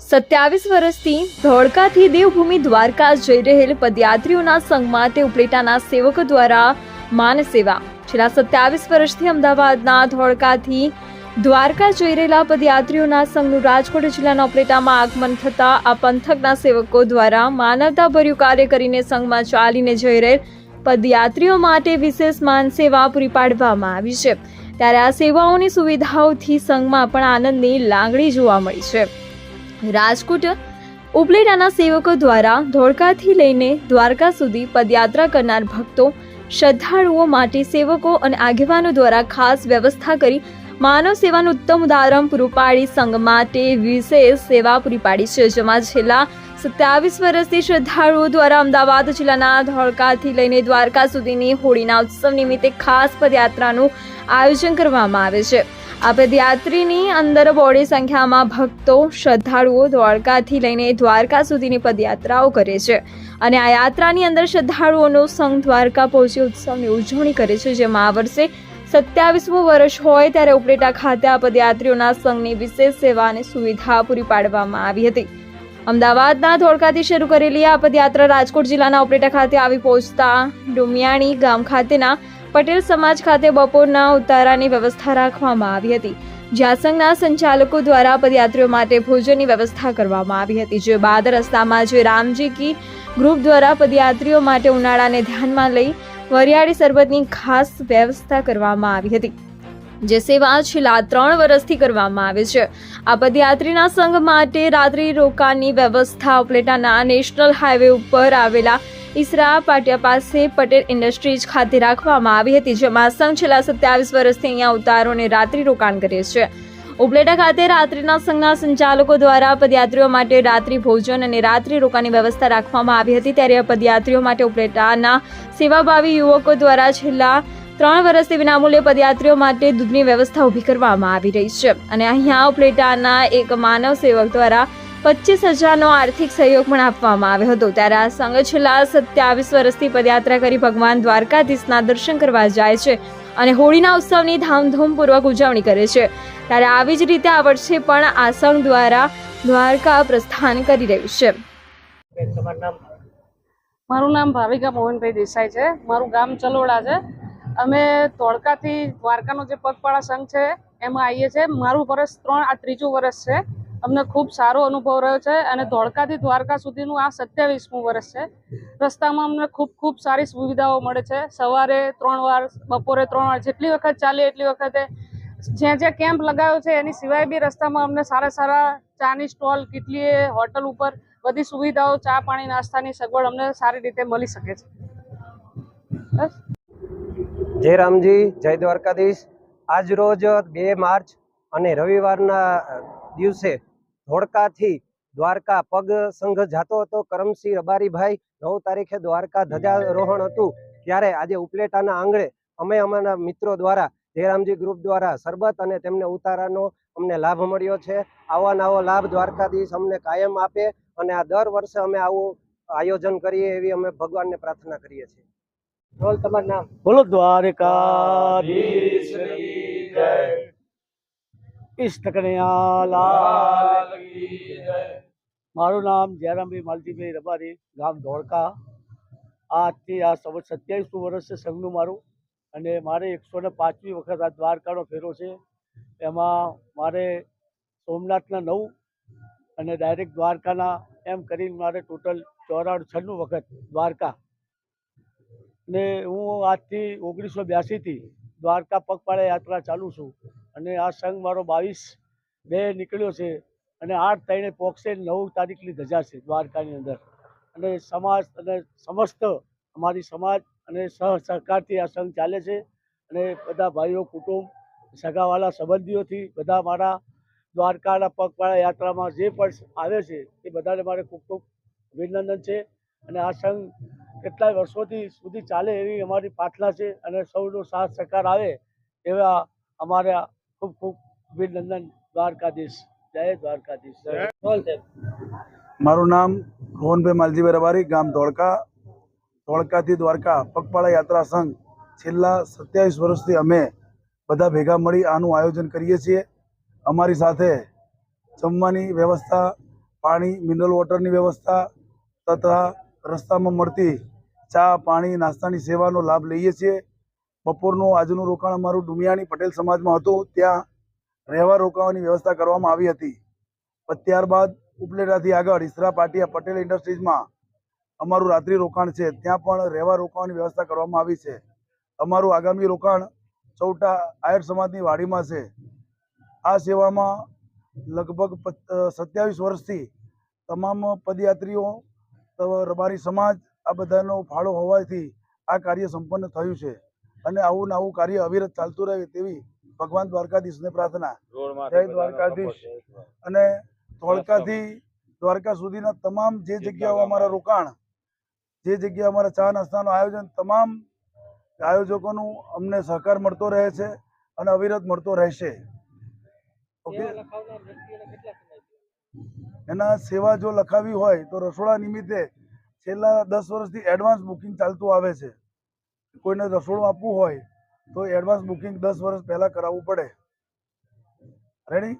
27 વર્ષથી ધોળકાથી દેવભૂમિ દ્વારકા જઈ રહેલ પદયાત્રીઓના સંઘમાં તે ઉપલેટાના સેવકો દ્વારા માન સેવા. છેલ્લા 27 વર્ષથી અમદાવાદના ધોળકાથી દ્વારકા જઈ રહેલા પદયાત્રીઓના સંઘનું રાજકોટ જિલ્લાના ઉપલેટામાં આગમન થતા આ પંથકના સેવકો દ્વારા માનવતાભર્યું કાર્ય કરીને સંઘમાં ચાલીને જઈ રહેલ પદયાત્રીઓ માટે વિશેષ માન સેવા પૂરી પાડવામાં આવી છે. ત્યારે આ સેવાઓની સુવિધાઓથી સંઘમાં પણ આનંદની લાગણી જોવા મળી છે. રાજકોટ ઉપલેટાના સેવકો દ્વારા ધોળકાથી લઈને દ્વારકા સુધી પદયાત્રા કરનાર ભક્તો શ્રદ્ધાળુઓ માટે સેવકો અને આગેવાનો દ્વારા ખાસ વ્યવસ્થા કરી માનવ સેવાનું ઉત્તમ ઉદાહરણ પૂરું પાડી સંઘ માટે વિશેષ સેવા પૂરી પાડી છે. જેમાં છેલ્લા 27 વર્ષથી શ્રદ્ધાળુઓ દ્વારા અમદાવાદ જિલ્લાના ધોળકાથી લઈને દ્વારકા સુધીની હોળીના ઉત્સવ નિમિત્તે ખાસ પદયાત્રાનું આયોજન કરવામાં આવે છે. આ પદયાત્રીની અંદર બહોળી સંખ્યામાં ભક્તો શ્રદ્ધાળુઓ દ્વારકાથી લઈને દ્વારકા સુધીની પદયાત્રાઓ કરે છે અને આ યાત્રાની અંદર શ્રદ્ધાળુઓનો સંઘ દ્વારકા પહોંચી ઉત્સવની ઉજવણી કરે છે. જેમાં આ વર્ષે 27મું વર્ષ હોય ત્યારે ઉપલેટા ખાતે આ પદયાત્રીઓના સંઘની વિશેષ સેવા અને સુવિધા પૂરી પાડવામાં આવી હતી. અમદાવાદના ધોળકાથી શરૂ કરેલી આ પદયાત્રા રાજકોટ જિલ્લાના ઉપલેટા ખાતે આવી પહોંચતા ડુમિયાણી ગામ ખાતેના પટેલ સમાજ ખાતે બપોરના ઉતારાની વ્યવસ્થા રાખવામાં આવી હતી. જ્યાં સંઘના સંચાલકો દ્વારા પદયાત્રીઓ માટે ભોજનની વ્યવસ્થા કરવામાં આવી હતી. જે બાદ રસ્તામાં જે રામજી કી ગ્રુપ દ્વારા પદયાત્રીઓ માટે ઉનાળાને ધ્યાનમાં લઈ વરિયાળી શરબતની ખાસ વ્યવસ્થા કરવામાં આવી હતી. જે સેવા છેલ્લા 3 વર્ષથી કરવામાં આવે છે. આ પદયાત્રીના સંઘ માટે રાત્રિ રોકાણની વ્યવસ્થા ઉપલેટાના નેશનલ હાઈવે ઉપર આવેલા ઈસરા પાટિયા પાસે પટેલ ઇન્ડસ્ટ્રીઝ ખાતે રાખવામાં આવી હતી. જેમાં સંઘ છેલ્લા 27 વર્ષથી અહીંયા ઉતારો અને રાત્રિ રોકાણ કરે છે. ઉપલેટા ખાતે રાત્રિના સંઘના સંચાલકો દ્વારા પદયાત્રીઓ માટે રાત્રિ ભોજન અને રાત્રિ રોકાણની વ્યવસ્થા રાખવામાં આવી હતી. ત્યારે આ પદયાત્રીઓ માટે ઉપલેટાના સેવાભાવી યુવકો દ્વારા છેલ્લા 3 વર્ષથી વિનામૂલ્યે પદયાત્રીઓ માટે દૂધની વ્યવસ્થા ઊભી કરવામાં આવી રહી છે. અને અહીંયા ઉપલેટાના એક માનવ સેવક દ્વારા 25,000નો આર્થિક સહયોગ પણ આપવામાં આવ્યો હતો. ત્યારે આ સંઘ છેલ્લા 27 વર્ષથી પદયાત્રા કરી ભગવાન દ્વારકાધીશના દર્શન કરવા જાય છે અને હોળીના ઉત્સવની ધામધૂમપૂર્વક ઉજવણી કરે છે. ત્યારે આવી જ રીતે આ વર્ષે પણ આ સંઘ દ્વારા દ્વારકા પ્રસ્થાન કરી રહ્યું છે. મારું નામ ભાવિકા મોહનભાઈ દેસાઈ છે. મારું ગામ ચલોડા છે. અમે ધોળકાથી દ્વારકાનો જે પગપાળા સંઘ છે એમાં આવીએ છીએ. મારું વર્ષ 3 આ ત્રીજું વર્ષ છે. અમને ખૂબ સારો અનુભવ રહ્યો છે અને ધોળકાથી દ્વારકા સુધીનું આ 27મું વર્ષ છે. રસ્તામાં અમને ખૂબ સારી સુવિધાઓ મળે છે. સવારે 3 વાર, બપોરે 3 વાર, જેટલી વખત ચાલે એટલી વખતે જ્યાં કેમ્પ લગાવ્યો છે એની સિવાય બી રસ્તામાં અમને સારા ચાની સ્ટોલ, કેટલીય હોટલ ઉપર બધી સુવિધાઓ, ચા પાણી નાસ્તાની સગવડ અમને સારી રીતે મળી શકે છે. બસ. જય રામજી, જય દ્વારકાધીશ. આજ રોજ 2 માર્ચ અને રવિવારના દિવસે ધોળકાથી દ્વારકા પગ સંઘ જાતો હતો. કરમસિંહ રબારીભાઈ 9 તારીખે દ્વારકા ધ્વજારોહણ હતું. ત્યારે આજે ઉપલેટાના આંગણે અમે અમારા મિત્રો દ્વારા જયરામજી ગ્રુપ દ્વારા શરબત અને તેમને ઉતારાનો અમને લાભ મળ્યો છે. આવો નવો લાભ દ્વારકાધીશ અમને કાયમ આપે અને આ દર વર્ષે અમે આવું આયોજન કરીએ એવી અમે ભગવાનને પ્રાર્થના કરીએ છીએ. બોલ તમારું નામ. બોલો દ્વારકાધીશ જય. મારું નામ જયરામભાઈ માલજીભાઈ રબારી, ગામ ધોળકા. આજથી આ 27મું વર્ષ છે સંઘનું મારું. અને મારે 105મી વખત આ દ્વારકાનો ફેરો છે. એમાં મારે સોમનાથના 9 અને ડાયરેક્ટ દ્વારકાના એમ કરીને મારે ટોટલ 94 વખત દ્વારકા. ને હું આજથી 1982થી દ્વારકા પગપાળા યાત્રા ચાલુ છું. અને આ સંઘ મારો 22/2 નીકળ્યો છે અને 8 તારીખે પહોંચશે. 9 તારીખની ધજા છે દ્વારકાની અંદર. અને સમાજ અને સમસ્ત અમારી સમાજ અને સહકારથી આ સંઘ ચાલે છે. અને બધા ભાઈઓ, કુટુંબ, સગાવાલા, સંબંધીઓથી બધા મારા દ્વારકાના પગપાળા યાત્રામાં જે પણ આવે છે એ બધાને મારે ખૂબ અભિનંદન છે. અને આ સંઘ કેટલાય વર્ષોથી સુધી ચાલે એવી અમારી પ્રાર્થના છે અને સૌનો સાથ સહકાર આવે એવા અમારા ખૂબ અભિનંદન. દ્વારકાધીશ જય. દ્વારકાધીશ. મારું નામ રોહનભાઈ માલજીભાઈ રબારી, ગામ ધોળકા. ધોળકાથી દ્વારકા પગપાળા યાત્રા સંઘ છેલ્લા 27 વર્ષથી અમે બધા ભેગા મળી આનું આયોજન કરીએ છીએ. અમારી સાથે જમવાની વ્યવસ્થા પાણી મિનરલ વોટરની વ્યવસ્થા તથા રસ્તામાં મળતી ચા પાણી નાસ્તાની સેવાનો લાભ લઈએ છીએ. બપોરનું આજનું રોકાણ અમારું ડુમિયાણી પટેલ સમાજમાં હતું. ત્યાં રહેવા રોકાવાની વ્યવસ્થા કરવામાં આવી હતી. પણ ત્યારબાદ ઉપલેટાથી આગળ ઈસરા પાટિયા પટેલ ઇન્ડસ્ટ્રીઝમાં અમારું રાત્રિ રોકાણ છે. ત્યાં પણ રહેવા રોકાવાની વ્યવસ્થા કરવામાં આવી છે. અમારું આગામી રોકાણ ચૌટા આયર સમાજની વાડીમાં છે. આ સેવામાં લગભગ 27 વર્ષથી તમામ પદયાત્રીઓ રબારી સમાજ આ બધાનો ફાળો હોવાથી આ કાર્ય સંપન્ન થયું છે. અને આવું ને આવું કાર્ય અવિરત ચાલતું રહે તેવી ભગવાન દ્વારકાધીશને પ્રાર્થના. જય દ્વારકાધીશ. અને ધોળકાથી દ્વારકા સુધીના તમામ જે જગ્યાઓ અમારા રોકાણ, જે જગ્યા અમારા ચા નાસ્તાનું આયોજન, તમામ આયોજકોનું અમને સહકાર મળતો રહે છે અને અવિરત મળતો રહેશે. ઓકે. એના સેવા જો લખાવી હોય તો રસોડા નિમિત્તે છેલ્લા 10 વર્ષથી એડવાન્સ બુકિંગ ચાલતું આવે છે. કોઈને રસોડું આપવું હોય તો એડવાન્સ બુકિંગ 10 વર્ષ પહેલા કરાવવું પડે. રેડી?